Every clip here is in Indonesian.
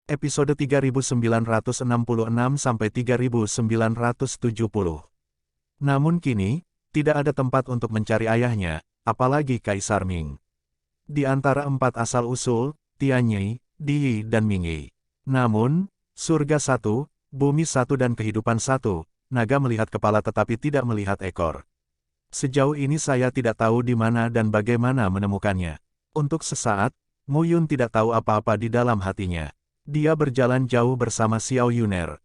Episode 3966-3970. Namun kini, tidak ada tempat untuk mencari ayahnya, apalagi Kaisar Ming. Di antara 4 asal-usul, Tianyi, Di dan Mingyi. Namun, surga 1, bumi 1 dan kehidupan 1, naga melihat kepala tetapi tidak melihat ekor. Sejauh ini saya tidak tahu di mana dan bagaimana menemukannya. Untuk sesaat, Mu Yun tidak tahu apa-apa di dalam hatinya. Dia berjalan jauh bersama Xiao Yuner.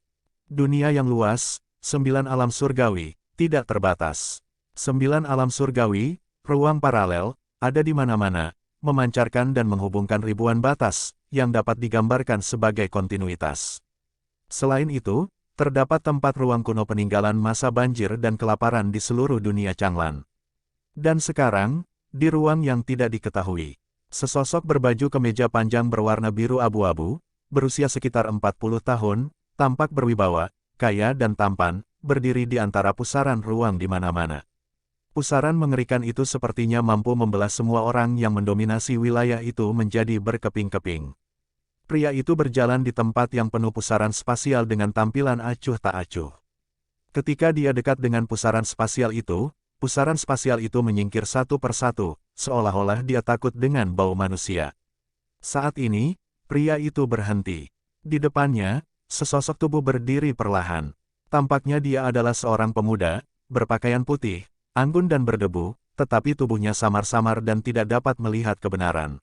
Dunia yang luas, 9 alam surgawi, tidak terbatas. 9 alam surgawi, ruang paralel, ada di mana-mana, memancarkan dan menghubungkan ribuan batas, yang dapat digambarkan sebagai kontinuitas. Selain itu, terdapat tempat ruang kuno peninggalan masa banjir dan kelaparan di seluruh dunia Changlan. Dan sekarang, di ruang yang tidak diketahui, sesosok berbaju kemeja panjang berwarna biru abu-abu, berusia sekitar 40 tahun, tampak berwibawa, kaya dan tampan, berdiri di antara pusaran ruang di mana-mana. Pusaran mengerikan itu sepertinya mampu membelah semua orang yang mendominasi wilayah itu menjadi berkeping-keping. Pria itu berjalan di tempat yang penuh pusaran spasial dengan tampilan acuh tak acuh. Ketika dia dekat dengan pusaran spasial itu menyingkir satu persatu, seolah-olah dia takut dengan bau manusia. Saat ini, pria itu berhenti. Di depannya, sesosok tubuh berdiri perlahan. Tampaknya dia adalah seorang pemuda, berpakaian putih, anggun dan berdebu, tetapi tubuhnya samar-samar dan tidak dapat melihat kebenaran.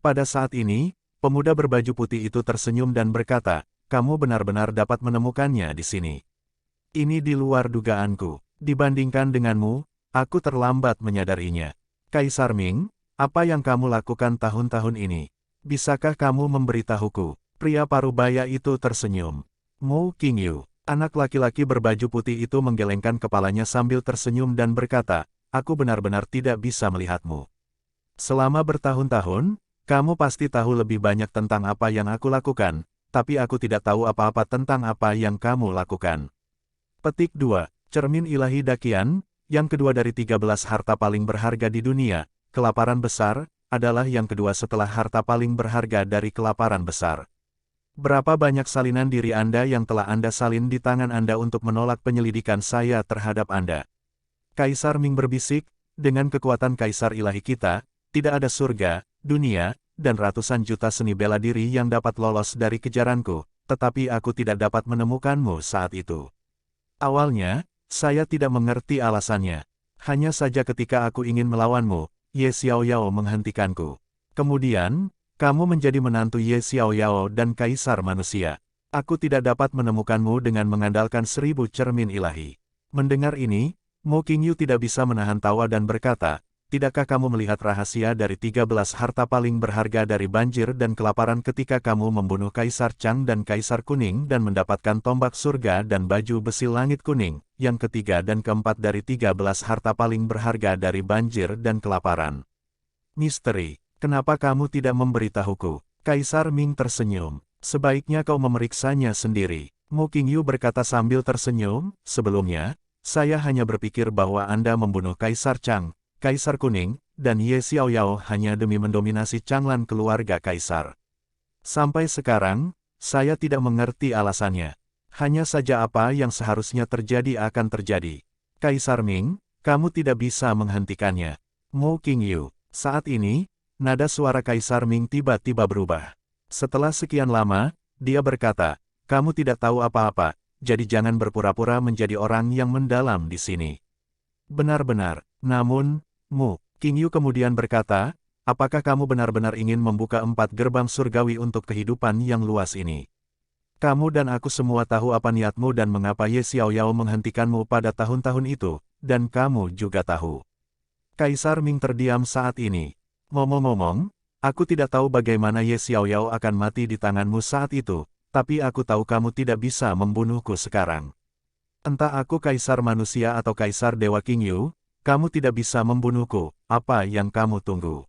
Pada saat ini, pemuda berbaju putih itu tersenyum dan berkata, "Kamu benar-benar dapat menemukannya di sini. Ini di luar dugaanku. Dibandingkan denganmu, aku terlambat menyadarinya. Kaisar Ming, apa yang kamu lakukan tahun-tahun ini? Bisakah kamu memberitahuku?" Pria parubaya itu tersenyum. Mu Qingyu, anak laki-laki berbaju putih itu menggelengkan kepalanya sambil tersenyum dan berkata, "Aku benar-benar tidak bisa melihatmu. Selama bertahun-tahun, kamu pasti tahu lebih banyak tentang apa yang aku lakukan, tapi aku tidak tahu apa-apa tentang apa yang kamu lakukan." Petik 2. Cermin Ilahi Dakian, yang kedua dari 13 harta paling berharga di dunia, kelaparan besar, adalah yang kedua setelah harta paling berharga dari kelaparan besar. Berapa banyak salinan diri Anda yang telah Anda salin di tangan Anda untuk menolak penyelidikan saya terhadap Anda? Kaisar Ming berbisik, dengan kekuatan Kaisar Ilahi kita, tidak ada surga, dunia, dan ratusan juta seni bela diri yang dapat lolos dari kejaranku, tetapi aku tidak dapat menemukanmu saat itu. Awalnya, saya tidak mengerti alasannya. Hanya saja ketika aku ingin melawanmu, Ye Xiaoyao menghentikanku. Kemudian, kamu menjadi menantu Ye Xiaoyao dan Kaisar Manusia. Aku tidak dapat menemukanmu dengan mengandalkan 1000 cermin ilahi. Mendengar ini, Mu Qingyu tidak bisa menahan tawa dan berkata, "Tidakkah kamu melihat rahasia dari 13 harta paling berharga dari banjir dan kelaparan ketika kamu membunuh Kaisar Chang dan Kaisar Kuning dan mendapatkan tombak surga dan baju besi langit kuning, yang ketiga dan keempat dari 13 harta paling berharga dari banjir dan kelaparan? Misteri, kenapa kamu tidak memberitahuku?" Kaisar Ming tersenyum. "Sebaiknya kau memeriksanya sendiri." Mu Qingyu berkata sambil tersenyum, "Sebelumnya, saya hanya berpikir bahwa Anda membunuh Kaisar Chang, Kaisar Kuning, dan Ye Xiaoyao hanya demi mendominasi Changlan keluarga Kaisar. Sampai sekarang, saya tidak mengerti alasannya. Hanya saja apa yang seharusnya terjadi akan terjadi. Kaisar Ming, kamu tidak bisa menghentikannya." Mu Qingyu. Saat ini, nada suara Kaisar Ming tiba-tiba berubah. Setelah sekian lama, dia berkata, "Kamu tidak tahu apa-apa, jadi jangan berpura-pura menjadi orang yang mendalam di sini." "Benar-benar, namun, Mu Qingyu kemudian berkata, apakah kamu benar-benar ingin membuka 4 gerbang surgawi untuk kehidupan yang luas ini? Kamu dan aku semua tahu apa niatmu dan mengapa Ye Xiaoyao menghentikanmu pada tahun-tahun itu, dan kamu juga tahu." Kaisar Ming terdiam saat ini. "Ngomong-ngomong, aku tidak tahu bagaimana Ye Xiaoyao akan mati di tanganmu saat itu, tapi aku tahu kamu tidak bisa membunuhku sekarang. Entah aku Kaisar Manusia atau Kaisar Dewa Qingyu, kamu tidak bisa membunuhku. Apa yang kamu tunggu?"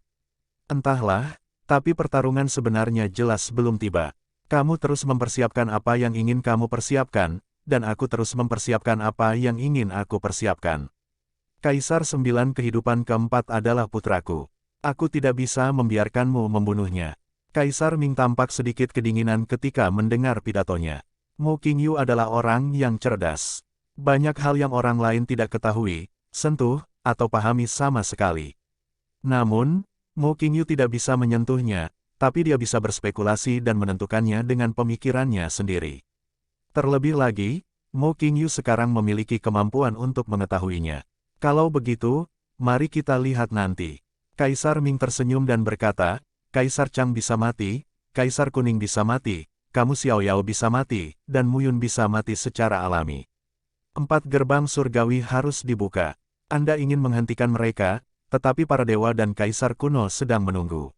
"Entahlah, tapi pertarungan sebenarnya jelas belum tiba. Kamu terus mempersiapkan apa yang ingin kamu persiapkan, dan aku terus mempersiapkan apa yang ingin aku persiapkan. Kaisar 9 kehidupan keempat adalah putraku. Aku tidak bisa membiarkanmu membunuhnya." Kaisar Ming tampak sedikit kedinginan ketika mendengar pidatonya. Mu Qingyu adalah orang yang cerdas. Banyak hal yang orang lain tidak ketahui, sentuh, atau pahami sama sekali. Namun, Mu Qingyu tidak bisa menyentuhnya, tapi dia bisa berspekulasi dan menentukannya dengan pemikirannya sendiri. Terlebih lagi, Mu Qingyu sekarang memiliki kemampuan untuk mengetahuinya. Kalau begitu, mari kita lihat nanti. Kaisar Ming tersenyum dan berkata, Kaisar Chang bisa mati, Kaisar Kuning bisa mati, kamu Xiao Yao bisa mati, dan Mu Yun bisa mati secara alami. 4 gerbang surgawi harus dibuka. Anda ingin menghentikan mereka, tetapi para dewa dan kaisar kuno sedang menunggu.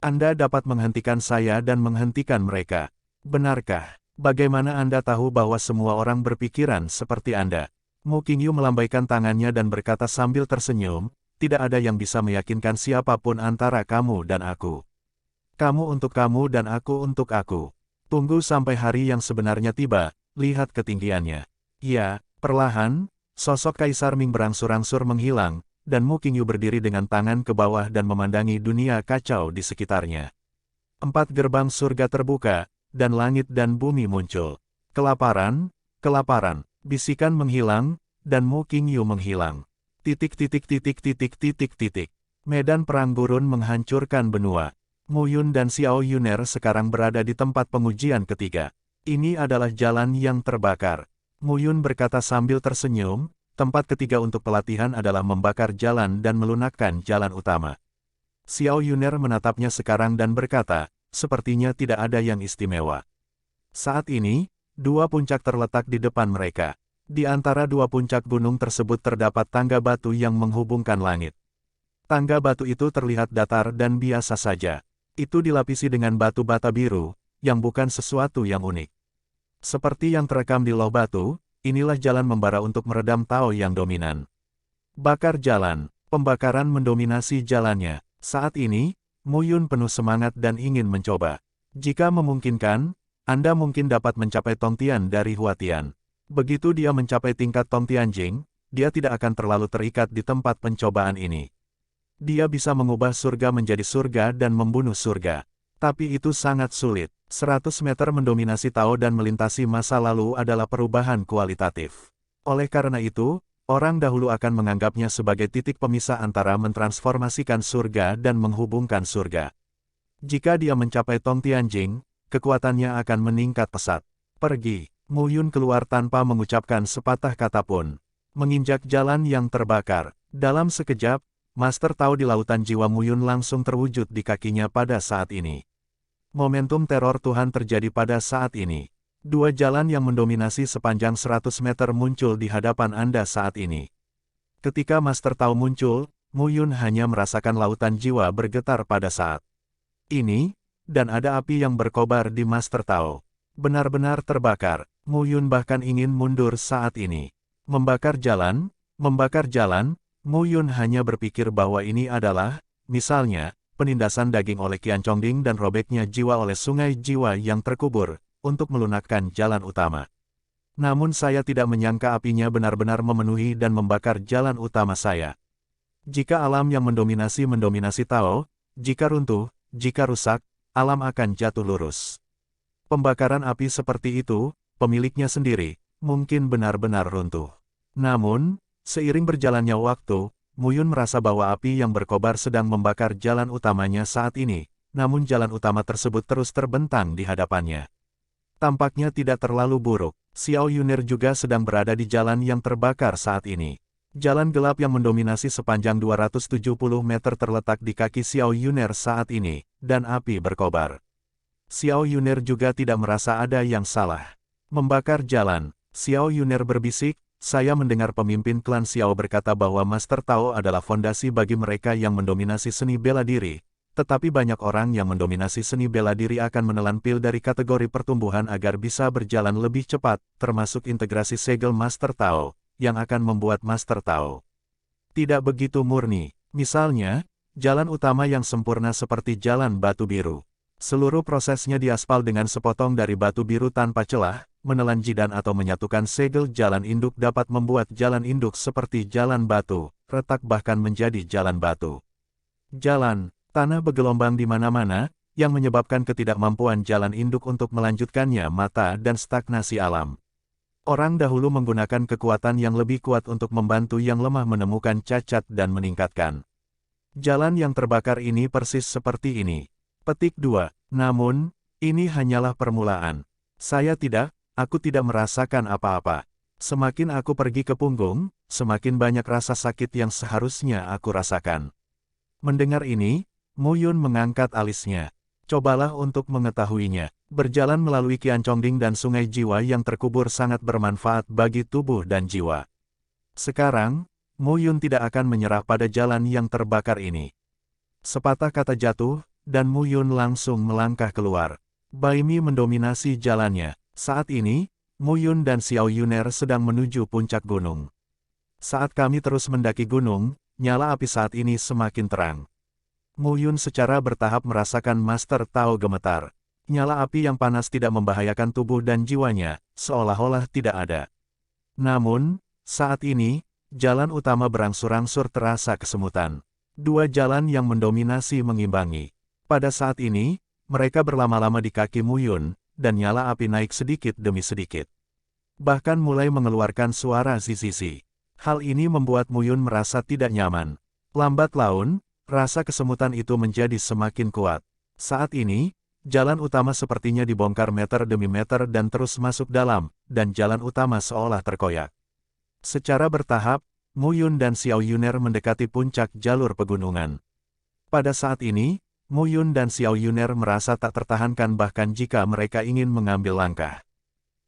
Anda dapat menghentikan saya dan menghentikan mereka. Benarkah? Bagaimana Anda tahu bahwa semua orang berpikiran seperti Anda? Mu Qingyu melambaikan tangannya dan berkata sambil tersenyum, tidak ada yang bisa meyakinkan siapapun antara kamu dan aku. Kamu untuk kamu dan aku untuk aku. Tunggu sampai hari yang sebenarnya tiba, lihat ketinggiannya. Ya, perlahan, sosok Kaisar Ming berangsur-angsur menghilang, dan Mu Qingyu berdiri dengan tangan ke bawah dan memandangi dunia kacau di sekitarnya. 4 gerbang surga terbuka, dan langit dan bumi muncul. Kelaparan, kelaparan, bisikan menghilang, dan Mu Qingyu menghilang. Medan perang gurun menghancurkan benua. Mu Yun dan Xiao Yuner sekarang berada di tempat pengujian ketiga. Ini adalah jalan yang terbakar. Mu Yun berkata sambil tersenyum, tempat ketiga untuk pelatihan adalah membakar jalan dan melunakkan jalan utama. Xiao Yuner menatapnya sekarang dan berkata, sepertinya tidak ada yang istimewa. Saat ini, 2 puncak terletak di depan mereka. Di antara 2 puncak gunung tersebut terdapat tangga batu yang menghubungkan langit. Tangga batu itu terlihat datar dan biasa saja. Itu dilapisi dengan batu bata biru, yang bukan sesuatu yang unik. Seperti yang terekam di loh batu, inilah jalan membara untuk meredam Tao yang dominan. Bakar jalan, pembakaran mendominasi jalannya. Saat ini, Mu Yun penuh semangat dan ingin mencoba. Jika memungkinkan, Anda mungkin dapat mencapai Tongtian dari Huatian. Begitu dia mencapai tingkat Tongtianjing, dia tidak akan terlalu terikat di tempat pencobaan ini. Dia bisa mengubah surga menjadi surga dan membunuh surga. Tapi itu sangat sulit. 100 meter mendominasi Tao dan melintasi masa lalu adalah perubahan kualitatif. Oleh karena itu, orang dahulu akan menganggapnya sebagai titik pemisah antara mentransformasikan surga dan menghubungkan surga. Jika dia mencapai Tongtianjing, kekuatannya akan meningkat pesat. Pergi. Mu Yun keluar tanpa mengucapkan sepatah kata pun. Menginjak jalan yang terbakar. Dalam sekejap, Master Tao di lautan jiwa Mu Yun langsung terwujud di kakinya pada saat ini. Momentum teror Tuhan terjadi pada saat ini. 2 jalan yang mendominasi sepanjang 100 meter muncul di hadapan Anda saat ini. Ketika Master Tao muncul, Mu Yun hanya merasakan lautan jiwa bergetar pada saat ini, dan ada api yang berkobar di Master Tao. Benar-benar terbakar. Mu Yun bahkan ingin mundur saat ini. Membakar jalan, Mu Yun hanya berpikir bahwa ini adalah, misalnya, penindasan daging oleh Qian Chongding dan robeknya jiwa oleh sungai jiwa yang terkubur, untuk melunakkan jalan utama. Namun saya tidak menyangka apinya benar-benar memenuhi dan membakar jalan utama saya. Jika alam yang mendominasi Tao, jika runtuh, jika rusak, alam akan jatuh lurus. Pembakaran api seperti itu, pemiliknya sendiri, mungkin benar-benar runtuh. Namun, seiring berjalannya waktu, Mu Yun merasa bahwa api yang berkobar sedang membakar jalan utamanya saat ini, namun jalan utama tersebut terus terbentang di hadapannya. Tampaknya tidak terlalu buruk. Xiao Yuner juga sedang berada di jalan yang terbakar saat ini. Jalan gelap yang mendominasi sepanjang 270 meter terletak di kaki Xiao Yuner saat ini, dan api berkobar. Xiao Yuner juga tidak merasa ada yang salah. Membakar jalan, Xiao Yuner berbisik, saya mendengar pemimpin klan Xiao berkata bahwa Master Tao adalah fondasi bagi mereka yang mendominasi seni bela diri, tetapi banyak orang yang mendominasi seni bela diri akan menelan pil dari kategori pertumbuhan agar bisa berjalan lebih cepat, termasuk integrasi segel Master Tao, yang akan membuat Master Tao tidak begitu murni. Misalnya, jalan utama yang sempurna seperti jalan batu biru. Seluruh prosesnya diaspal dengan sepotong dari batu biru tanpa celah, menelan jidan atau menyatukan segel jalan induk dapat membuat jalan induk seperti jalan batu, retak bahkan menjadi jalan batu. Jalan, tanah bergelombang di mana-mana, yang menyebabkan ketidakmampuan jalan induk untuk melanjutkannya mata dan stagnasi alam. Orang dahulu menggunakan kekuatan yang lebih kuat untuk membantu yang lemah menemukan cacat dan meningkatkan. Jalan yang terbakar ini persis seperti ini. Petik 2. Namun, ini hanyalah permulaan. Aku tidak merasakan apa-apa. Semakin aku pergi ke punggung, semakin banyak rasa sakit yang seharusnya aku rasakan. Mendengar ini, Mu Yun mengangkat alisnya. Cobalah untuk mengetahuinya. Berjalan melalui Qiancongding dan Sungai Jiwa yang terkubur sangat bermanfaat bagi tubuh dan jiwa. Sekarang, Mu Yun tidak akan menyerah pada jalan yang terbakar ini. Sepatah kata jatuh, dan Mu Yun langsung melangkah keluar. Bai Mi mendominasi jalannya. Saat ini, Mu Yun dan Xiao Yuner sedang menuju puncak gunung. Saat kami terus mendaki gunung, nyala api saat ini semakin terang. Mu Yun secara bertahap merasakan Master Tao gemetar. Nyala api yang panas tidak membahayakan tubuh dan jiwanya, seolah-olah tidak ada. Namun, saat ini, jalan utama berangsur-angsur terasa kesemutan. Dua jalan yang mendominasi mengimbangi. Pada saat ini, mereka berlama-lama di kaki Mu Yun, dan nyala api naik sedikit demi sedikit. Bahkan mulai mengeluarkan suara zizisi. Hal ini membuat Mu Yun merasa tidak nyaman. Lambat laun, rasa kesemutan itu menjadi semakin kuat. Saat ini, jalan utama sepertinya dibongkar meter demi meter dan terus masuk dalam, dan jalan utama seolah terkoyak. Secara bertahap, Mu Yun dan Xiao Yuner mendekati puncak jalur pegunungan. Pada saat ini, Mu Yun dan Xiao Yuner merasa tak tertahankan bahkan jika mereka ingin mengambil langkah.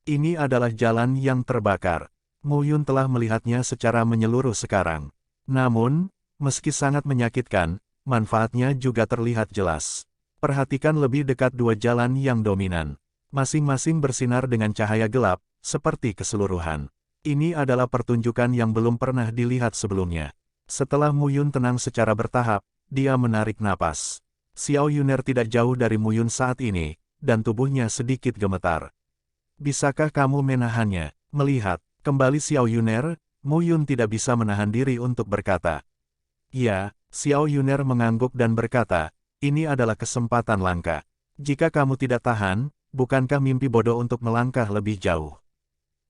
Ini adalah jalan yang terbakar. Mu Yun telah melihatnya secara menyeluruh sekarang. Namun, meski sangat menyakitkan, manfaatnya juga terlihat jelas. Perhatikan lebih dekat dua jalan yang dominan. Masing-masing bersinar dengan cahaya gelap, seperti keseluruhan. Ini adalah pertunjukan yang belum pernah dilihat sebelumnya. Setelah Mu Yun tenang secara bertahap, dia menarik napas. Xiao Yuner tidak jauh dari Mu Yun saat ini, dan tubuhnya sedikit gemetar. Bisakah kamu menahannya? Melihat kembali Xiao Yuner, Mu Yun tidak bisa menahan diri untuk berkata. Ya, Xiao Yuner mengangguk dan berkata, ini adalah kesempatan langka. Jika kamu tidak tahan, bukankah mimpi bodoh untuk melangkah lebih jauh?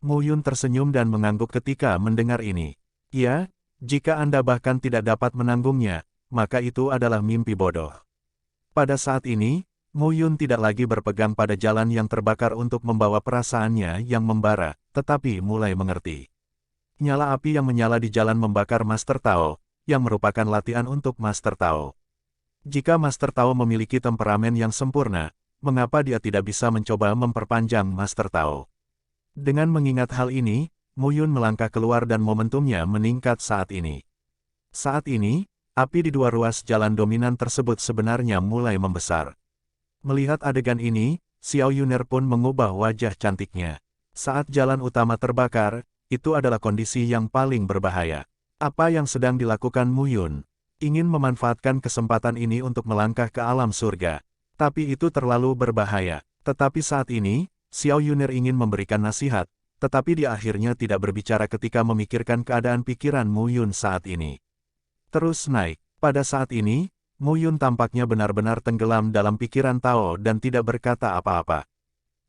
Mu Yun tersenyum dan mengangguk ketika mendengar ini. Ya, jika Anda bahkan tidak dapat menanggungnya, maka itu adalah mimpi bodoh. Pada saat ini, Mu Yun tidak lagi berpegang pada jalan yang terbakar untuk membawa perasaannya yang membara, tetapi mulai mengerti. Nyala api yang menyala di jalan membakar Master Tao, yang merupakan latihan untuk Master Tao. Jika Master Tao memiliki temperamen yang sempurna, mengapa dia tidak bisa mencoba memperpanjang Master Tao? Dengan mengingat hal ini, Mu Yun melangkah keluar dan momentumnya meningkat saat ini. Saat ini, api di dua ruas jalan dominan tersebut sebenarnya mulai membesar. Melihat adegan ini, Xiao Yuner pun mengubah wajah cantiknya. Saat jalan utama terbakar, itu adalah kondisi yang paling berbahaya. Apa yang sedang dilakukan Mu Yun? Ingin memanfaatkan kesempatan ini untuk melangkah ke alam surga. Tapi itu terlalu berbahaya. Tetapi saat ini, Xiao Yuner ingin memberikan nasihat, tetapi dia akhirnya tidak berbicara ketika memikirkan keadaan pikiran Mu Yun saat ini. Terus naik. Pada saat ini, Mu Yun tampaknya benar-benar tenggelam dalam pikiran Tao dan tidak berkata apa-apa.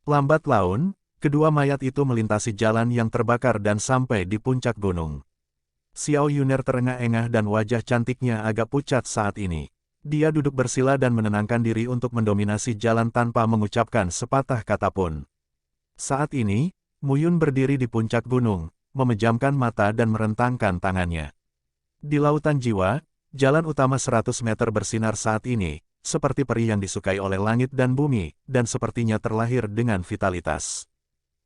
Lambat laun, kedua mayat itu melintasi jalan yang terbakar dan sampai di puncak gunung. Xiao Yuner terengah-engah dan wajah cantiknya agak pucat saat ini. Dia duduk bersila dan menenangkan diri untuk mendominasi jalan tanpa mengucapkan sepatah kata pun. Saat ini, Mu Yun berdiri di puncak gunung, memejamkan mata dan merentangkan tangannya. Di lautan jiwa, jalan utama 100 meter bersinar saat ini, seperti peri yang disukai oleh langit dan bumi, dan sepertinya terlahir dengan vitalitas.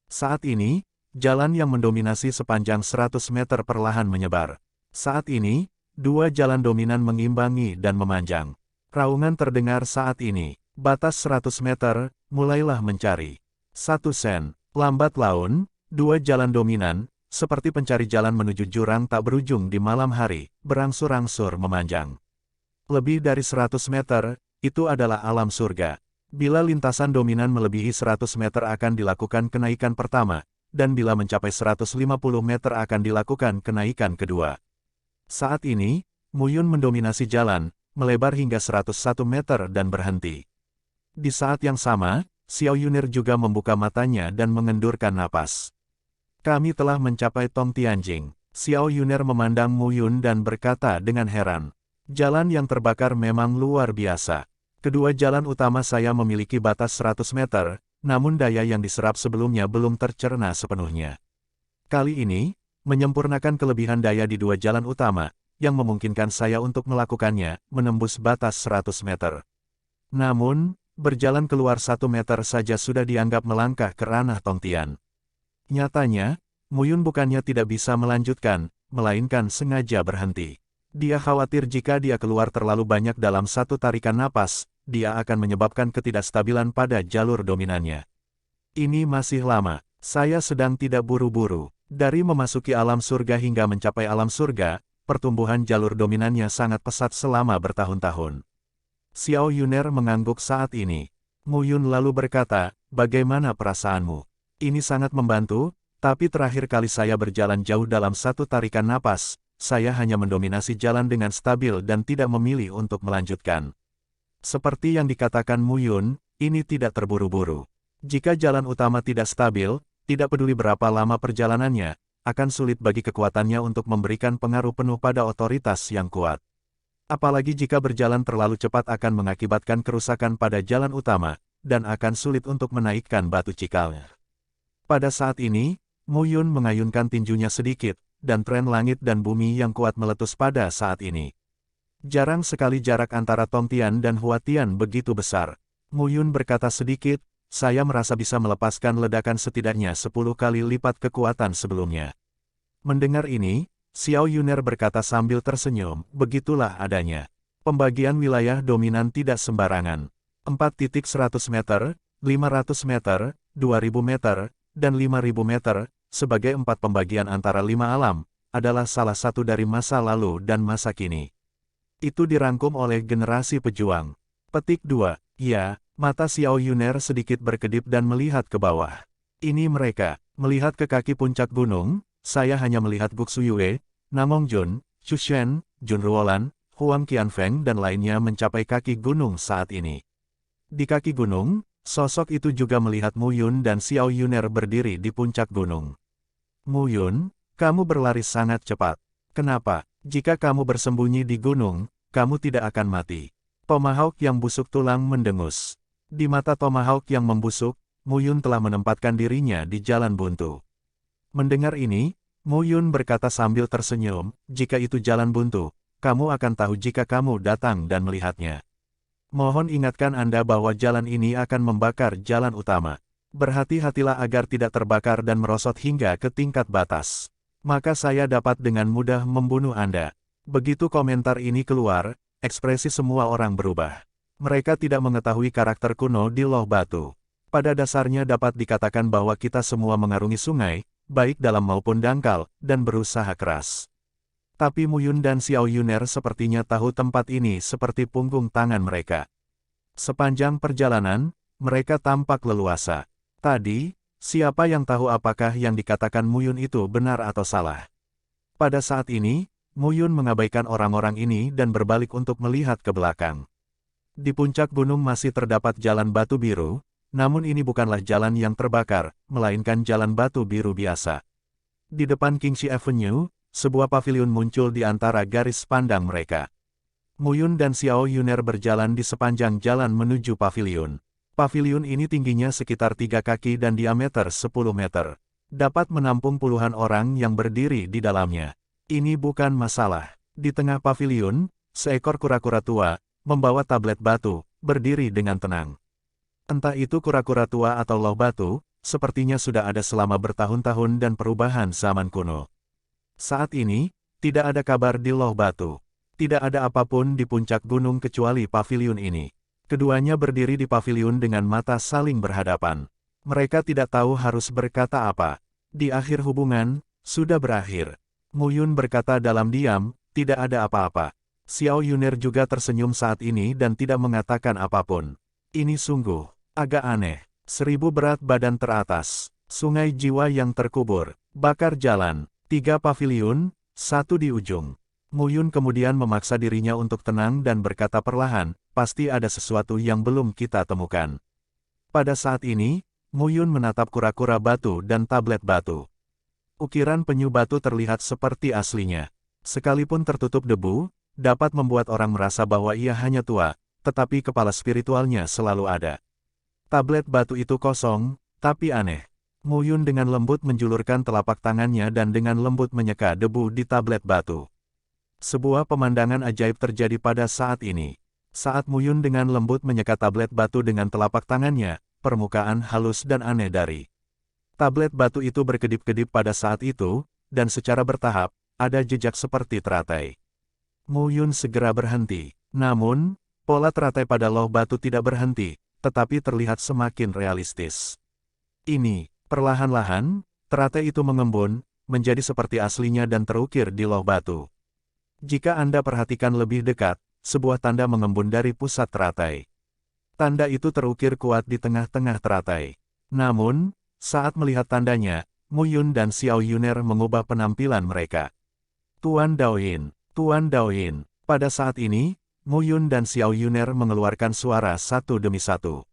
Saat ini, jalan yang mendominasi sepanjang 100 meter perlahan menyebar. Saat ini, dua jalan dominan mengimbangi dan memanjang. Raungan terdengar saat ini. Batas 100 meter, mulailah mencari. 1 sen. Lambat laun, dua jalan dominan, seperti pencari jalan menuju jurang tak berujung di malam hari, berangsur-angsur memanjang. Lebih dari 100 meter, itu adalah alam surga. Bila lintasan dominan melebihi 100 meter akan dilakukan kenaikan pertama, dan bila mencapai 150 meter akan dilakukan kenaikan kedua. Saat ini, Mu Yun mendominasi jalan, melebar hingga 101 meter dan berhenti. Di saat yang sama, Xiao Yun'er juga membuka matanya dan mengendurkan napas. Kami telah mencapai Tong Tianjing. Xiao Yun'er memandang Mu Yun dan berkata dengan heran. Jalan yang terbakar memang luar biasa. Kedua jalan utama saya memiliki batas 100 meter, namun daya yang diserap sebelumnya belum tercerna sepenuhnya. Kali ini, menyempurnakan kelebihan daya di dua jalan utama, yang memungkinkan saya untuk melakukannya, menembus batas 100 meter. Namun, berjalan keluar 1 meter saja sudah dianggap melangkah ke ranah Tongtian. Nyatanya, Mu Yun bukannya tidak bisa melanjutkan, melainkan sengaja berhenti. Dia khawatir jika dia keluar terlalu banyak dalam satu tarikan napas, dia akan menyebabkan ketidakstabilan pada jalur dominannya. Ini masih lama, saya sedang tidak buru-buru. Dari memasuki alam surga hingga mencapai alam surga, pertumbuhan jalur dominannya sangat pesat selama bertahun-tahun. Xiao Yun'er mengangguk saat ini. Mu Yun lalu berkata, bagaimana perasaanmu? Ini sangat membantu, tapi terakhir kali saya berjalan jauh dalam satu tarikan napas, saya hanya mendominasi jalan dengan stabil dan tidak memilih untuk melanjutkan. Seperti yang dikatakan Mu Yun, ini tidak terburu-buru. Jika jalan utama tidak stabil, tidak peduli berapa lama perjalanannya, akan sulit bagi kekuatannya untuk memberikan pengaruh penuh pada otoritas yang kuat. Apalagi jika berjalan terlalu cepat akan mengakibatkan kerusakan pada jalan utama, dan akan sulit untuk menaikkan batu cikalnya. Pada saat ini, Mu Yun mengayunkan tinjunya sedikit, dan tren langit dan bumi yang kuat meletus pada saat ini. Jarang sekali jarak antara Tongtian dan Huatian begitu besar. Mu Yun berkata sedikit, saya merasa bisa melepaskan ledakan setidaknya 10 kali lipat kekuatan sebelumnya. Mendengar ini, Xiao Yun'er berkata sambil tersenyum, begitulah adanya. Pembagian wilayah dominan tidak sembarangan. 4.100 meter, 500 meter, 2000 meter, dan 5000 meter, sebagai 4 pembagian antara 5 alam, adalah salah satu dari masa lalu dan masa kini. Itu dirangkum oleh generasi pejuang. Petik 2. Ya, mata Xiao Yun'er sedikit berkedip dan melihat ke bawah. Ini mereka, melihat ke kaki puncak gunung, saya hanya melihat Guksu Yue, Namong Jun, Xu Shen, Jun Ruolan, Huang Qianfeng dan lainnya mencapai kaki gunung saat ini. Di kaki gunung, sosok itu juga melihat Mu Yun dan Xiao Yun'er berdiri di puncak gunung. Mu Yun, kamu berlari sangat cepat. Kenapa? Jika kamu bersembunyi di gunung, kamu tidak akan mati. Tomahawk yang busuk tulang mendengus. Di mata Tomahawk yang membusuk, Mu Yun telah menempatkan dirinya di jalan buntu. Mendengar ini, Mu Yun berkata sambil tersenyum, jika itu jalan buntu, kamu akan tahu jika kamu datang dan melihatnya. Mohon ingatkan Anda bahwa jalan ini akan membakar jalan utama. Berhati-hatilah agar tidak terbakar dan merosot hingga ke tingkat batas. Maka saya dapat dengan mudah membunuh Anda. Begitu komentar ini keluar, ekspresi semua orang berubah. Mereka tidak mengetahui karakter kuno di Loh Batu. Pada dasarnya dapat dikatakan bahwa kita semua mengarungi sungai, baik dalam maupun dangkal, dan berusaha keras. Tapi Mu Yun dan Xiao Yun'er sepertinya tahu tempat ini seperti punggung tangan mereka. Sepanjang perjalanan, mereka tampak leluasa. Tadi, siapa yang tahu apakah yang dikatakan Mu Yun itu benar atau salah? Pada saat ini, Mu Yun mengabaikan orang-orang ini dan berbalik untuk melihat ke belakang. Di puncak gunung masih terdapat jalan batu biru, namun ini bukanlah jalan yang terbakar, melainkan jalan batu biru biasa. Di depan Qingxi Avenue, sebuah pavilion muncul di antara garis pandang mereka. Mu Yun dan Xiao Yun'er berjalan di sepanjang jalan menuju pavilion. Pavilion ini tingginya sekitar 3 kaki dan diameter 10 meter. Dapat menampung puluhan orang yang berdiri di dalamnya. Ini bukan masalah. Di tengah pavilion, seekor kura-kura tua, membawa tablet batu, berdiri dengan tenang. Entah itu kura-kura tua atau Loh Batu, sepertinya sudah ada selama bertahun-tahun dan perubahan zaman kuno. Saat ini, tidak ada kabar di Loh Batu. Tidak ada apapun di puncak gunung kecuali pavilion ini. Keduanya berdiri di pavilion dengan mata saling berhadapan. Mereka tidak tahu harus berkata apa. Di akhir hubungan, sudah berakhir. Mu Yun berkata dalam diam, tidak ada apa-apa. Xiao Yun'er juga tersenyum saat ini dan tidak mengatakan apapun. Ini sungguh agak aneh. 1000 berat badan teratas. Sungai jiwa yang terkubur. Bakar jalan. 3 pavilion, 1 di ujung. Mu Yun kemudian memaksa dirinya untuk tenang dan berkata perlahan, pasti ada sesuatu yang belum kita temukan. Pada saat ini, Mu Yun menatap kura-kura batu dan tablet batu. Ukiran penyu batu terlihat seperti aslinya. Sekalipun tertutup debu, dapat membuat orang merasa bahwa ia hanya tua, tetapi kepala spiritualnya selalu ada. Tablet batu itu kosong, tapi aneh. Mu Yun dengan lembut menjulurkan telapak tangannya dan dengan lembut menyeka debu di tablet batu. Sebuah pemandangan ajaib terjadi pada saat ini. Saat Mu Yun dengan lembut menyeka tablet batu dengan telapak tangannya, permukaan halus dan aneh dari tablet batu itu berkedip-kedip pada saat itu, dan secara bertahap, ada jejak seperti teratai. Mu Yun segera berhenti. Namun, pola teratai pada loh batu tidak berhenti, tetapi terlihat semakin realistis. Ini, perlahan-lahan, teratai itu mengembun, menjadi seperti aslinya dan terukir di loh batu. Jika Anda perhatikan lebih dekat, sebuah tanda mengembun dari pusat teratai. Tanda itu terukir kuat di tengah-tengah teratai. Namun, saat melihat tandanya, Mu Yun dan Xiao Yuner mengubah penampilan mereka. Tuan Daoyin, Tuan Daoyin. Pada saat ini, Mu Yun dan Xiao Yuner mengeluarkan suara satu demi satu.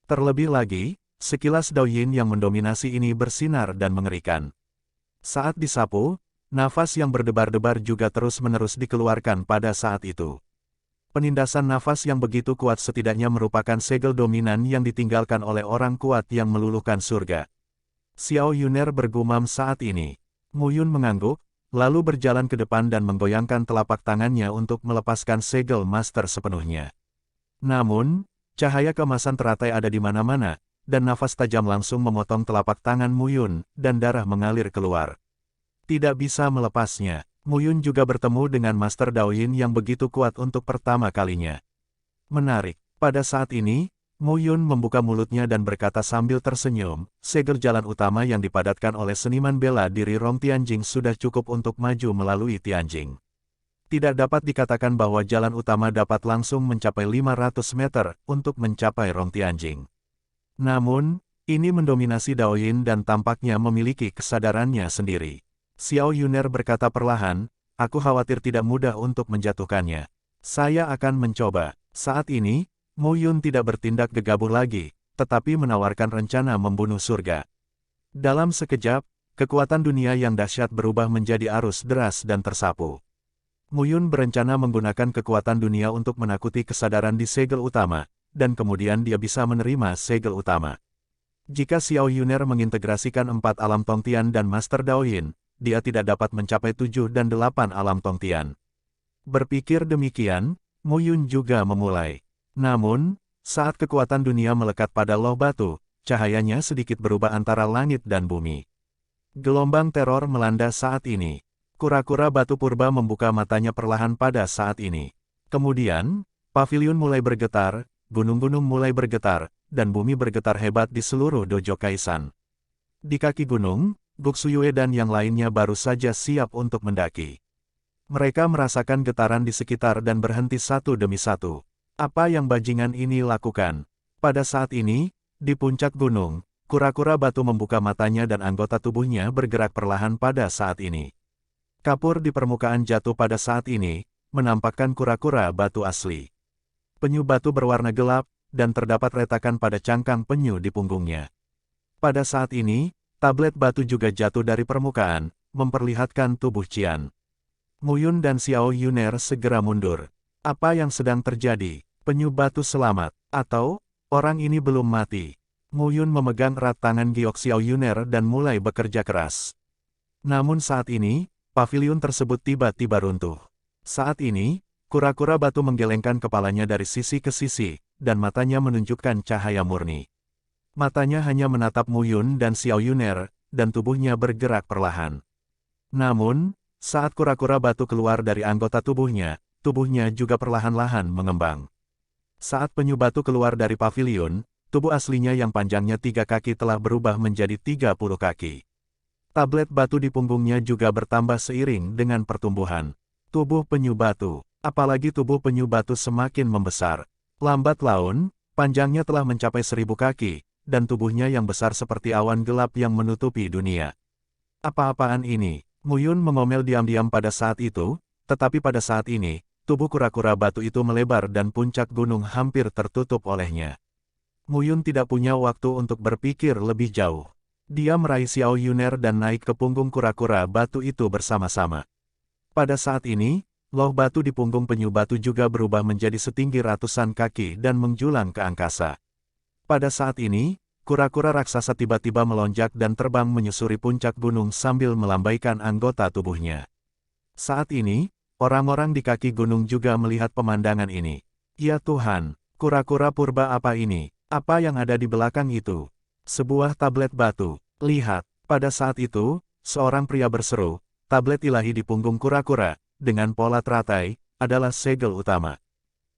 Terlebih lagi, sekilas Daoyin yang mendominasi ini bersinar dan mengerikan. Saat disapu, nafas yang berdebar-debar juga terus-menerus dikeluarkan pada saat itu. Penindasan nafas yang begitu kuat setidaknya merupakan segel dominan yang ditinggalkan oleh orang kuat yang meluluhkan surga. Xiao Yuner bergumam saat ini. Mu Yun mengangguk, lalu berjalan ke depan dan menggoyangkan telapak tangannya untuk melepaskan segel master sepenuhnya. Namun, cahaya keemasan teratai ada di mana-mana, dan nafas tajam langsung memotong telapak tangan Mu Yun, dan darah mengalir keluar. Tidak bisa melepasnya. Mu Yun juga bertemu dengan Master Daoyin yang begitu kuat untuk pertama kalinya. Menarik. Pada saat ini, Mu Yun membuka mulutnya dan berkata sambil tersenyum, segel jalan utama yang dipadatkan oleh seniman bela diri Rong Tianjing sudah cukup untuk maju melalui Tianjing. Tidak dapat dikatakan bahwa jalan utama dapat langsung mencapai 500 meter untuk mencapai Rong Tianjing. Namun, ini mendominasi Daoyin dan tampaknya memiliki kesadarannya sendiri. Xiao Yuner berkata perlahan, aku khawatir tidak mudah untuk menjatuhkannya. Saya akan mencoba. Saat ini, Mu Yun tidak bertindak gegabah lagi, tetapi menawarkan rencana membunuh surga. Dalam sekejap, kekuatan dunia yang dahsyat berubah menjadi arus deras dan tersapu. Mu Yun berencana menggunakan kekuatan dunia untuk menakuti kesadaran di segel utama, dan kemudian dia bisa menerima segel utama. Jika Xiao Yuner mengintegrasikan 4 alam Tongtian dan Master Daoyin, dia tidak dapat mencapai 7 dan 8 alam Tongtian. Berpikir demikian, Mu Yun juga memulai. Namun, saat kekuatan dunia melekat pada loh batu, cahayanya sedikit berubah antara langit dan bumi. Gelombang teror melanda saat ini. Kura-kura batu purba membuka matanya perlahan pada saat ini. Kemudian, pavilion mulai bergetar, gunung-gunung mulai bergetar, dan bumi bergetar hebat di seluruh dojo Kaisan. Di kaki gunung, Guxuyue dan yang lainnya baru saja siap untuk mendaki. Mereka merasakan getaran di sekitar dan berhenti satu demi satu. Apa yang bajingan ini lakukan? Pada saat ini, di puncak gunung, kura-kura batu membuka matanya dan anggota tubuhnya bergerak perlahan pada saat ini. Kapur di permukaan jatuh pada saat ini, menampakkan kura-kura batu asli. Penyu batu berwarna gelap, dan terdapat retakan pada cangkang penyu di punggungnya. Pada saat ini, tablet batu juga jatuh dari permukaan, memperlihatkan tubuh Qian. Mu Yun dan Xiao Yuner segera mundur. Apa yang sedang terjadi? Penyu batu selamat, atau orang ini belum mati? Mu Yun memegang erat tangan Giok Xiao Yuner dan mulai bekerja keras. Namun saat ini, pavilion tersebut tiba-tiba runtuh. Saat ini, kura-kura batu menggelengkan kepalanya dari sisi ke sisi, dan matanya menunjukkan cahaya murni. Matanya hanya menatap Mu Yun dan Xiao Yuner, dan tubuhnya bergerak perlahan. Namun, saat kura-kura batu keluar dari anggota tubuhnya juga perlahan-lahan mengembang. Saat penyu batu keluar dari pavilion, tubuh aslinya yang panjangnya 3 kaki telah berubah menjadi 30 kaki. Tablet batu di punggungnya juga bertambah seiring dengan pertumbuhan tubuh penyu batu. Apalagi tubuh penyu batu semakin membesar. Lambat laun, panjangnya telah mencapai 1000 kaki, dan tubuhnya yang besar seperti awan gelap yang menutupi dunia. Apa-apaan ini? Mu Yun mengomel diam-diam pada saat itu, tetapi pada saat ini, tubuh kura-kura batu itu melebar dan puncak gunung hampir tertutup olehnya. Mu Yun tidak punya waktu untuk berpikir lebih jauh. Dia meraih Xiao Yuner dan naik ke punggung kura-kura batu itu bersama-sama. Pada saat ini, loh batu di punggung penyu batu juga berubah menjadi setinggi ratusan kaki dan menjulang ke angkasa. Pada saat ini, kura-kura raksasa tiba-tiba melonjak dan terbang menyusuri puncak gunung sambil melambaikan anggota tubuhnya. Saat ini, orang-orang di kaki gunung juga melihat pemandangan ini. Ya Tuhan, kura-kura purba apa ini? Apa yang ada di belakang itu? Sebuah tablet batu. Lihat, pada saat itu, seorang pria berseru, tablet ilahi di punggung kura-kura, dengan pola teratai, adalah segel utama.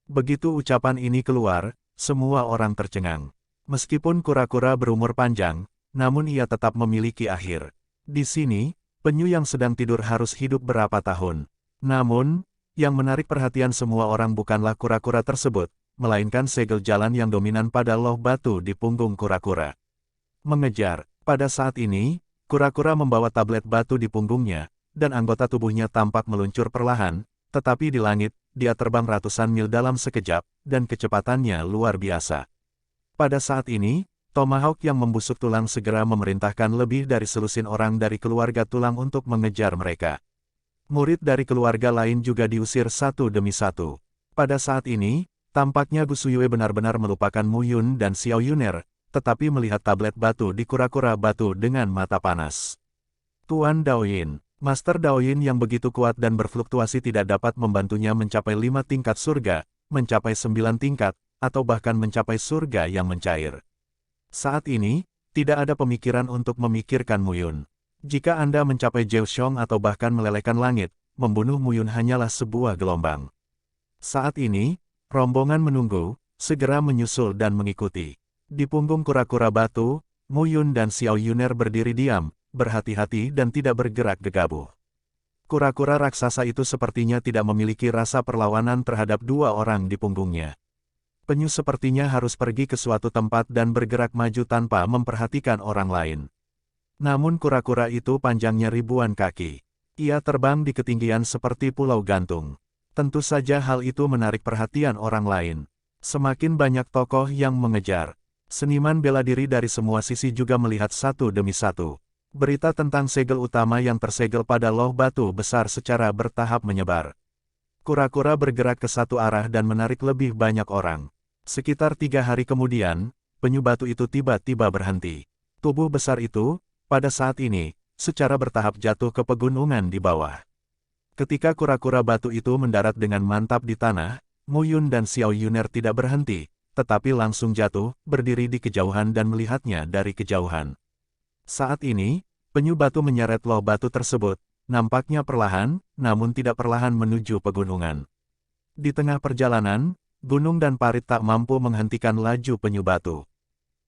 Begitu ucapan ini keluar, semua orang tercengang. Meskipun kura-kura berumur panjang, namun ia tetap memiliki akhir. Di sini, penyu yang sedang tidur harus hidup berapa tahun. Namun, yang menarik perhatian semua orang bukanlah kura-kura tersebut, melainkan segel jalan yang dominan pada loh batu di punggung kura-kura. Mengejar, pada saat ini, kura-kura membawa tablet batu di punggungnya, dan anggota tubuhnya tampak meluncur perlahan, tetapi di langit, dia terbang ratusan mil dalam sekejap, dan kecepatannya luar biasa. Pada saat ini, Tomahawk yang membusuk tulang segera memerintahkan lebih dari selusin orang dari keluarga tulang untuk mengejar mereka. Murid dari keluarga lain juga diusir satu demi satu. Pada saat ini, tampaknya Gu Suyue benar-benar melupakan Mu Yun dan Xiao Yuner, tetapi melihat tablet batu di kura-kura batu dengan mata panas. Tuan Daoyin, Master Daoyin yang begitu kuat dan berfluktuasi tidak dapat membantunya mencapai 5 tingkat surga, mencapai 9 tingkat, atau bahkan mencapai surga yang mencair. Saat ini, tidak ada pemikiran untuk memikirkan Mu Yun. Jika Anda mencapai Zheoxiong atau bahkan melelehkan langit, membunuh Mu Yun hanyalah sebuah gelombang. Saat ini, rombongan menunggu, segera menyusul dan mengikuti. Di punggung kura-kura batu, Mu Yun dan Xiao Yuner berdiri diam, berhati-hati dan tidak bergerak gegabah. Kura-kura raksasa itu sepertinya tidak memiliki rasa perlawanan terhadap dua orang di punggungnya. Penyu sepertinya harus pergi ke suatu tempat dan bergerak maju tanpa memperhatikan orang lain. Namun kura-kura itu panjangnya ribuan kaki. Ia terbang di ketinggian seperti pulau gantung. Tentu saja hal itu menarik perhatian orang lain. Semakin banyak tokoh yang mengejar. Seniman bela diri dari semua sisi juga melihat satu demi satu. Berita tentang segel utama yang tersegel pada loh batu besar secara bertahap menyebar. Kura-kura bergerak ke satu arah dan menarik lebih banyak orang. Sekitar 3 hari kemudian, penyu batu itu tiba-tiba berhenti. Tubuh besar itu, pada saat ini, secara bertahap jatuh ke pegunungan di bawah. Ketika kura-kura batu itu mendarat dengan mantap di tanah, Mu Yun dan Xiao Yuner tidak berhenti, tetapi langsung jatuh, berdiri di kejauhan dan melihatnya dari kejauhan. Saat ini, penyu batu menyeret loh batu tersebut, nampaknya perlahan, namun tidak perlahan menuju pegunungan. Di tengah perjalanan, gunung dan parit tak mampu menghentikan laju penyu batu.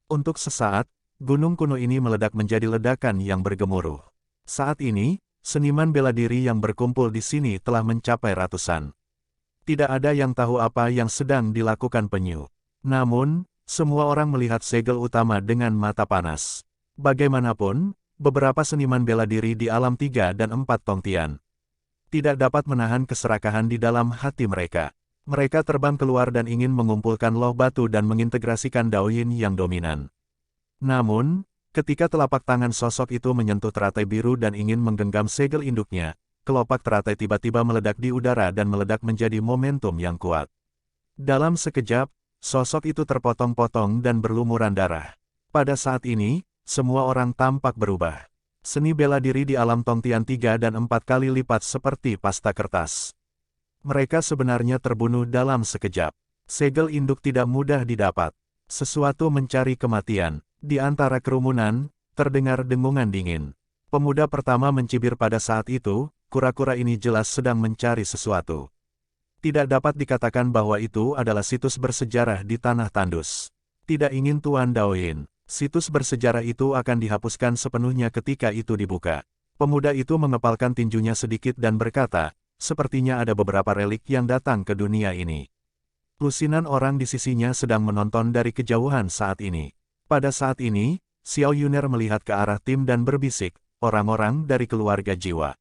Untuk sesaat, gunung kuno ini meledak menjadi ledakan yang bergemuruh. Saat ini, seniman bela diri yang berkumpul di sini telah mencapai ratusan. Tidak ada yang tahu apa yang sedang dilakukan penyu. Namun, semua orang melihat segel utama dengan mata panas. Bagaimanapun, beberapa seniman bela diri di alam 3 dan 4 Tongtian tidak dapat menahan keserakahan di dalam hati mereka. Mereka terbang keluar dan ingin mengumpulkan loh batu dan mengintegrasikan Daoyin yang dominan. Namun, ketika telapak tangan sosok itu menyentuh teratai biru dan ingin menggenggam segel induknya, kelopak teratai tiba-tiba meledak di udara dan meledak menjadi momentum yang kuat. Dalam sekejap, sosok itu terpotong-potong dan berlumuran darah. Pada saat ini, semua orang tampak berubah. Seni bela diri di alam Tongtian 3 dan 4 kali lipat seperti pasta kertas. Mereka sebenarnya terbunuh dalam sekejap. Segel induk tidak mudah didapat. Sesuatu mencari kematian. Di antara kerumunan, terdengar dengungan dingin. Pemuda pertama mencibir pada saat itu, kura-kura ini jelas sedang mencari sesuatu. Tidak dapat dikatakan bahwa itu adalah situs bersejarah di tanah tandus. Tidak ingin Tuan Daoyin, situs bersejarah itu akan dihapuskan sepenuhnya ketika itu dibuka. Pemuda itu mengepalkan tinjunya sedikit dan berkata, sepertinya ada beberapa relik yang datang ke dunia ini. Lusinan orang di sisinya sedang menonton dari kejauhan saat ini. Pada saat ini, Xiao Yuner melihat ke arah tim dan berbisik, orang-orang dari keluarga jiwa.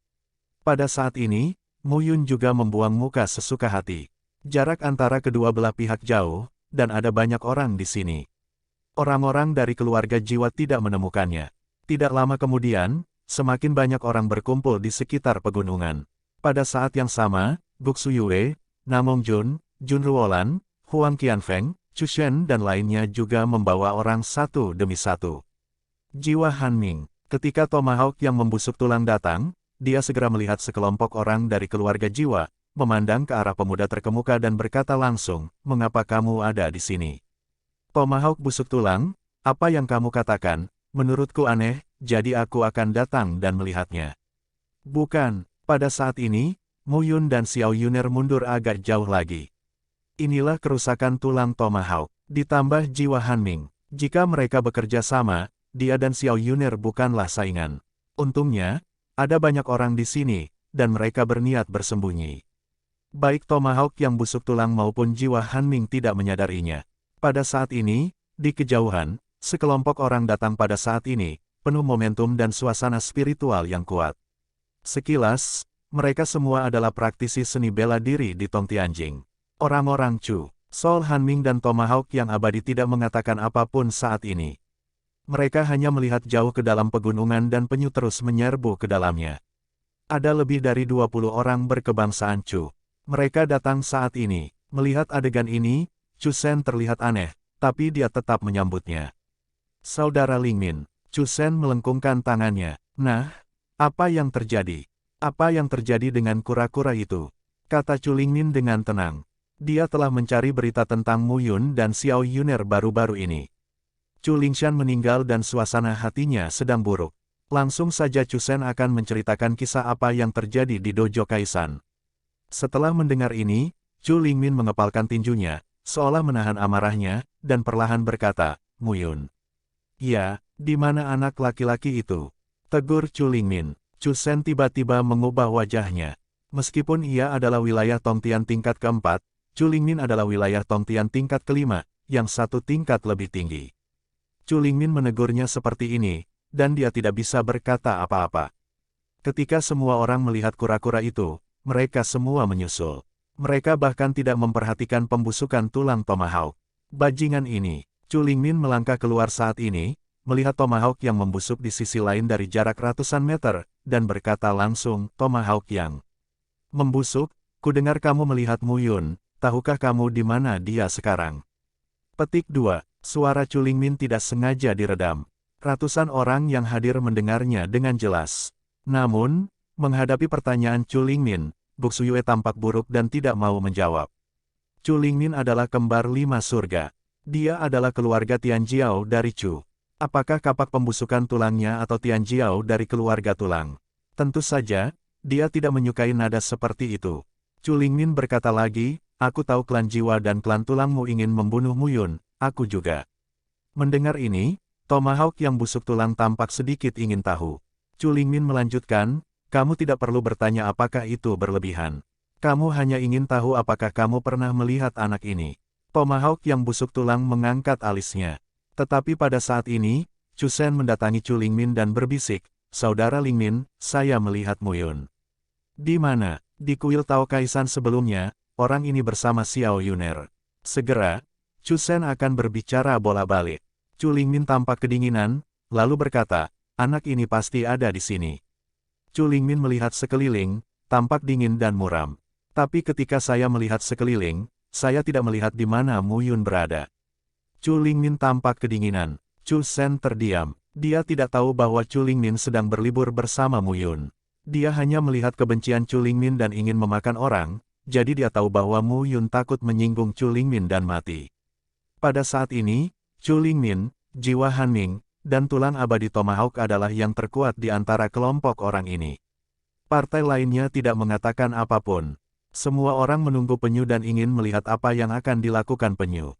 Pada saat ini, Mu Yun juga membuang muka sesuka hati. Jarak antara kedua belah pihak jauh, dan ada banyak orang di sini. Orang-orang dari keluarga jiwa tidak menemukannya. Tidak lama kemudian, semakin banyak orang berkumpul di sekitar pegunungan. Pada saat yang sama, Buksu Yue, Namong Jun, Jun Ruolan, Huang Qianfeng, Chu Shen dan lainnya juga membawa orang satu demi satu. Jiwa Han Ming. Ketika Tomahawk yang membusuk tulang datang, dia segera melihat sekelompok orang dari keluarga jiwa, memandang ke arah pemuda terkemuka dan berkata langsung, "Mengapa kamu ada di sini?" Tomahawk busuk tulang, "Apa yang kamu katakan, menurutku aneh, jadi aku akan datang dan melihatnya." Bukan, pada saat ini, Mu Yun dan Xiao Yuner mundur agak jauh lagi. Inilah kerusakan tulang Tomahawk, ditambah jiwa Han Ming. Jika mereka bekerja sama, dia dan Xiao Yuner bukanlah saingan. Untungnya, ada banyak orang di sini, dan mereka berniat bersembunyi. Baik Tomahawk yang busuk tulang maupun jiwa Han Ming tidak menyadarinya. Pada saat ini, di kejauhan, sekelompok orang datang pada saat ini, penuh momentum dan suasana spiritual yang kuat. Sekilas, mereka semua adalah praktisi seni bela diri di Tongtianjing. Orang-orang Chu, Sol Han Ming dan Tomahawk yang abadi tidak mengatakan apapun saat ini. Mereka hanya melihat jauh ke dalam pegunungan dan penyu terus menyerbu ke dalamnya. Ada lebih dari 20 orang berkebangsaan Chu. Mereka datang saat ini. Melihat adegan ini, Chu Shen terlihat aneh, tapi dia tetap menyambutnya. Saudara Ling Min, Chu Shen melengkungkan tangannya. Nah, apa yang terjadi? Apa yang terjadi dengan kura-kura itu? Kata Chu Ling Min dengan tenang. Dia telah mencari berita tentang Mu Yun dan Xiao Yuner baru-baru ini. Chu Lingshan meninggal dan suasana hatinya sedang buruk. Langsung saja Chu Shen akan menceritakan kisah apa yang terjadi di Dojo Kaisan. Setelah mendengar ini, Chu Lingmin mengepalkan tinjunya, seolah menahan amarahnya, dan perlahan berkata, "Mu Yun." "Ya, di mana anak laki-laki itu?" tegur Chu Lingmin. Chu Shen tiba-tiba mengubah wajahnya. Meskipun ia adalah wilayah Tongtian tingkat keempat, Chu Lingmin adalah wilayah Tongtian tingkat kelima, yang satu tingkat lebih tinggi. Chu Lingmin menegurnya seperti ini, dan dia tidak bisa berkata apa-apa. Ketika semua orang melihat kura-kura itu, mereka semua menyusul. Mereka bahkan tidak memperhatikan pembusukan tulang Tomahawk. Bajingan ini, Chu Lingmin melangkah keluar saat ini, melihat Tomahawk yang membusuk di sisi lain dari jarak ratusan meter, dan berkata langsung, "Tomahawk yang membusuk, kudengar kamu melihat Mu Yun, tahukah kamu di mana dia sekarang?" Petik 2. Suara Chu Lingmin tidak sengaja diredam. Ratusan orang yang hadir mendengarnya dengan jelas. Namun, menghadapi pertanyaan Chu Lingmin, Buksu Yue tampak buruk dan tidak mau menjawab. Chu Lingmin adalah kembar 5 surga. Dia adalah keluarga Tianjiao dari Chu. Apakah kapak pembusukan tulangnya atau Tianjiao dari keluarga tulang? Tentu saja, dia tidak menyukai nada seperti itu. Chu Lingmin berkata lagi, "Aku tahu klan jiwa dan klan tulangmu ingin membunuh Mu Yun, aku juga." Mendengar ini, Tomahawk yang busuk tulang tampak sedikit ingin tahu. Chu Lingmin melanjutkan, "Kamu tidak perlu bertanya apakah itu berlebihan. Kamu hanya ingin tahu apakah kamu pernah melihat anak ini." Tomahawk yang busuk tulang mengangkat alisnya. Tetapi pada saat ini, Chu Shen mendatangi Chu Lingmin dan berbisik, "Saudara Lingmin, saya melihat Mu Yun." "Di mana?" "Di kuil Tao Kaisan sebelumnya, orang ini bersama Xiao Yuner." Segera, Chu Shen akan berbicara bola-balik. Chu Lingmin tampak kedinginan, lalu berkata, "Anak ini pasti ada di sini." Chu Lingmin melihat sekeliling, tampak dingin dan muram. "Tapi ketika saya melihat sekeliling, saya tidak melihat di mana Mu Yun berada." Chu Lingmin tampak kedinginan. Chu Shen terdiam. Dia tidak tahu bahwa Chu Lingmin sedang berlibur bersama Mu Yun. Dia hanya melihat kebencian Chu Lingmin dan ingin memakan orang, jadi dia tahu bahwa Mu Yun takut menyinggung Chu Lingmin dan mati. Pada saat ini, Chu Lingmin, jiwa Han Ming, dan tulang abadi Tomahawk adalah yang terkuat di antara kelompok orang ini. Partai lainnya tidak mengatakan apapun. Semua orang menunggu penyu dan ingin melihat apa yang akan dilakukan penyu.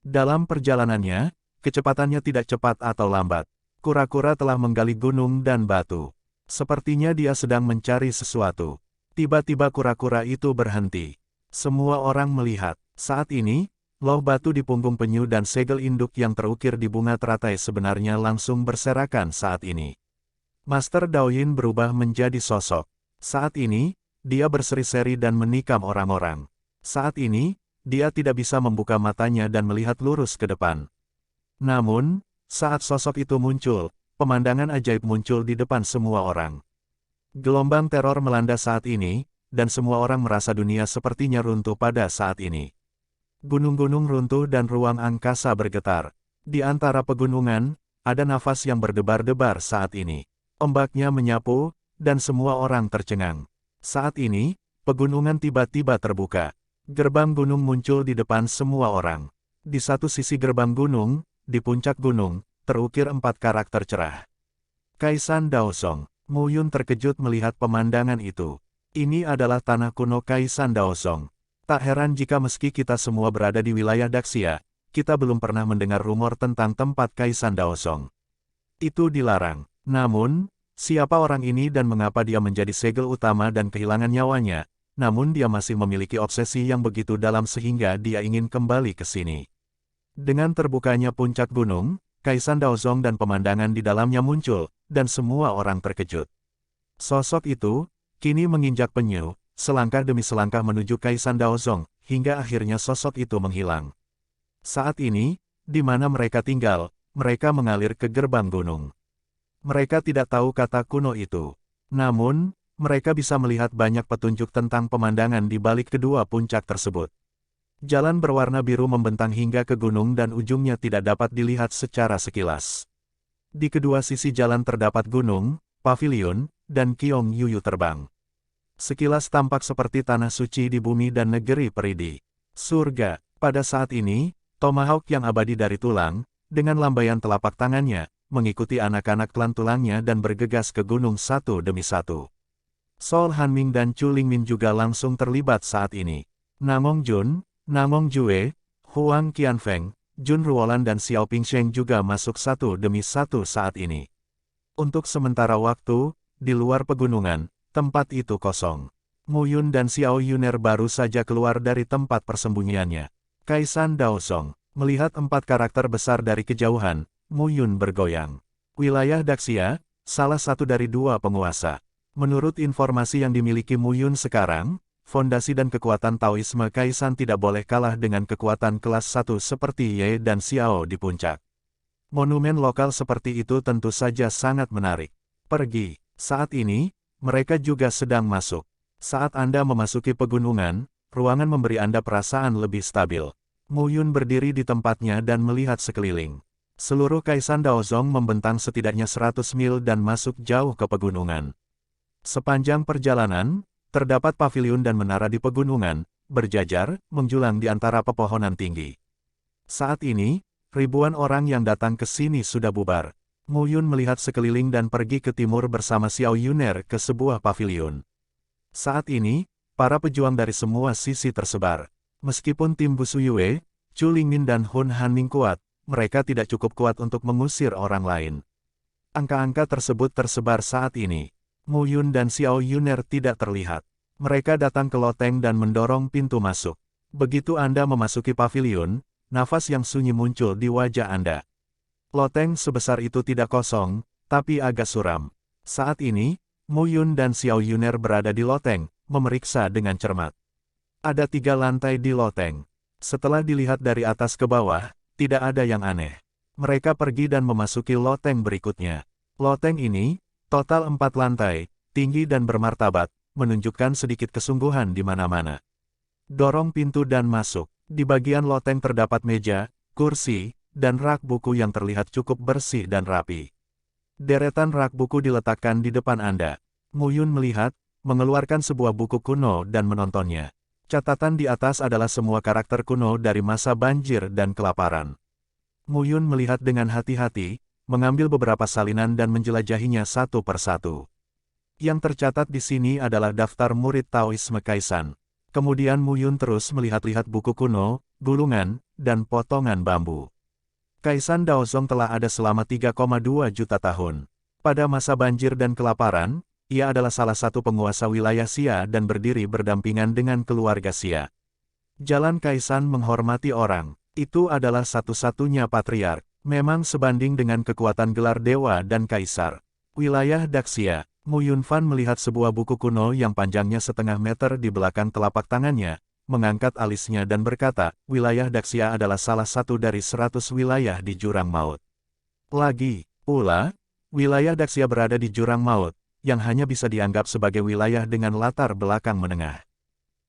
Dalam perjalanannya, kecepatannya tidak cepat atau lambat. Kura-kura telah menggali gunung dan batu. Sepertinya dia sedang mencari sesuatu. Tiba-tiba kura-kura itu berhenti. Semua orang melihat. Saat ini, loh batu di punggung penyu dan segel induk yang terukir di bunga teratai sebenarnya langsung berserakan saat ini. Master Daoyin berubah menjadi sosok. Saat ini, dia berseri-seri dan menikam orang-orang. Saat ini, dia tidak bisa membuka matanya dan melihat lurus ke depan. Namun, saat sosok itu muncul, pemandangan ajaib muncul di depan semua orang. Gelombang teror melanda saat ini, dan semua orang merasa dunia sepertinya runtuh pada saat ini. Gunung-gunung runtuh dan ruang angkasa bergetar. Di antara pegunungan, ada nafas yang berdebar-debar saat ini. Ombaknya menyapu, dan semua orang tercengang. Saat ini, pegunungan tiba-tiba terbuka. Gerbang gunung muncul di depan semua orang. Di satu sisi gerbang gunung, di puncak gunung, terukir 4 karakter cerah. Kaisan Daosong. Mu Yun terkejut melihat pemandangan itu. Ini adalah tanah kuno Kaisan Daosong. Tak heran jika meski kita semua berada di wilayah Daxia, kita belum pernah mendengar rumor tentang tempat Kaisan Daosong. Itu dilarang. Namun, siapa orang ini dan mengapa dia menjadi segel utama dan kehilangan nyawanya, namun dia masih memiliki obsesi yang begitu dalam sehingga dia ingin kembali ke sini. Dengan terbukanya puncak gunung, Kaisan Daosong dan pemandangan di dalamnya muncul, dan semua orang terkejut. Sosok itu, kini menginjak penyu, selangkah demi selangkah menuju Kaisan Daosong, hingga akhirnya sosok itu menghilang. Saat ini, di mana mereka tinggal, mereka mengalir ke gerbang gunung. Mereka tidak tahu kata kuno itu. Namun, mereka bisa melihat banyak petunjuk tentang pemandangan di balik kedua puncak tersebut. Jalan berwarna biru membentang hingga ke gunung dan ujungnya tidak dapat dilihat secara sekilas. Di kedua sisi jalan terdapat gunung, pavilion, dan Kiong Yuyu terbang. Sekilas tampak seperti tanah suci di bumi dan negeri peridi. Surga. Pada saat ini, Tomahawk yang abadi dari tulang, dengan lambaian telapak tangannya, mengikuti anak-anak klan tulangnya dan bergegas ke gunung satu demi satu. Sol Hanming dan Chu Lingmin juga langsung terlibat saat ini. Namong Jun, Namong Jue, Huang Qianfeng, Jun Ruolan dan Xiao Pingsheng juga masuk satu demi satu saat ini. Untuk sementara waktu, di luar pegunungan, tempat itu kosong. Mu Yun dan Xiao Yuner baru saja keluar dari tempat persembunyiannya. Kaisan Daosong, melihat 4 karakter besar dari kejauhan, Mu Yun bergoyang. Wilayah Daxia, salah satu dari 2 penguasa. Menurut informasi yang dimiliki Mu Yun sekarang, fondasi dan kekuatan Taoisme Kaisan tidak boleh kalah dengan kekuatan kelas 1 seperti Ye dan Xiao di puncak. Monumen lokal seperti itu tentu saja sangat menarik. Pergi. Saat ini, mereka juga sedang masuk. Saat Anda memasuki pegunungan, ruangan memberi Anda perasaan lebih stabil. Mu Yun berdiri di tempatnya dan melihat sekeliling. Seluruh Kaisan Daosong membentang setidaknya 100 mil dan masuk jauh ke pegunungan. Sepanjang perjalanan, terdapat pavilion dan menara di pegunungan, berjajar, menjulang di antara pepohonan tinggi. Saat ini, ribuan orang yang datang ke sini sudah bubar. Mu Yun melihat sekeliling dan pergi ke timur bersama Xiao Yuner ke sebuah pavilion. Saat ini, para pejuang dari semua sisi tersebar. Meskipun tim Busu Yue, Chu Lingmin dan Hun Hanming kuat, mereka tidak cukup kuat untuk mengusir orang lain. Angka-angka tersebut tersebar saat ini. Mu Yun dan Xiao Yuner tidak terlihat. Mereka datang ke loteng dan mendorong pintu masuk. Begitu Anda memasuki pavilion, nafas yang sunyi muncul di wajah Anda. Loteng sebesar itu tidak kosong, tapi agak suram. Saat ini, Mu Yun dan Xiao Yuner berada di loteng, memeriksa dengan cermat. Ada 3 lantai di loteng. Setelah dilihat dari atas ke bawah, tidak ada yang aneh. Mereka pergi dan memasuki loteng berikutnya. Loteng ini, total 4 lantai, tinggi dan bermartabat, menunjukkan sedikit kesungguhan di mana-mana. Dorong pintu dan masuk. Di bagian loteng terdapat meja, kursi, dan rak buku yang terlihat cukup bersih dan rapi. Deretan rak buku diletakkan di depan Anda. Mu Yun melihat, mengeluarkan sebuah buku kuno dan menontonnya. Catatan di atas adalah semua karakter kuno dari masa banjir dan kelaparan. Mu Yun melihat dengan hati-hati, mengambil beberapa salinan dan menjelajahinya satu persatu. Yang tercatat di sini adalah daftar murid Taoisme Kaisan. Kemudian Mu Yun terus melihat-lihat buku kuno, gulungan, dan potongan bambu. Kaisan Daosong telah ada selama 3,2 juta tahun. Pada masa banjir dan kelaparan, ia adalah salah satu penguasa wilayah Xia dan berdiri berdampingan dengan keluarga Xia. Jalan Kaisan menghormati orang. Itu adalah satu-satunya patriark. Memang sebanding dengan kekuatan gelar dewa dan kaisar. Wilayah Daxia, Mu Yunfan melihat sebuah buku kuno yang panjangnya setengah meter di belakang telapak tangannya, mengangkat alisnya dan berkata, wilayah Daxia adalah salah satu dari 100 wilayah di Jurang Maut. Lagi pula, wilayah Daxia berada di Jurang Maut, yang hanya bisa dianggap sebagai wilayah dengan latar belakang menengah.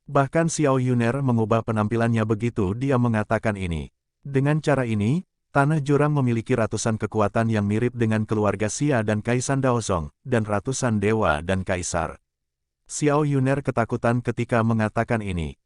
Bahkan Xiao Yuner mengubah penampilannya begitu dia mengatakan ini. Dengan cara ini, Tanah Jurang memiliki ratusan kekuatan yang mirip dengan keluarga Xia dan Kaisar Daozong, dan ratusan dewa dan kaisar. Xiao Yuner ketakutan ketika mengatakan ini.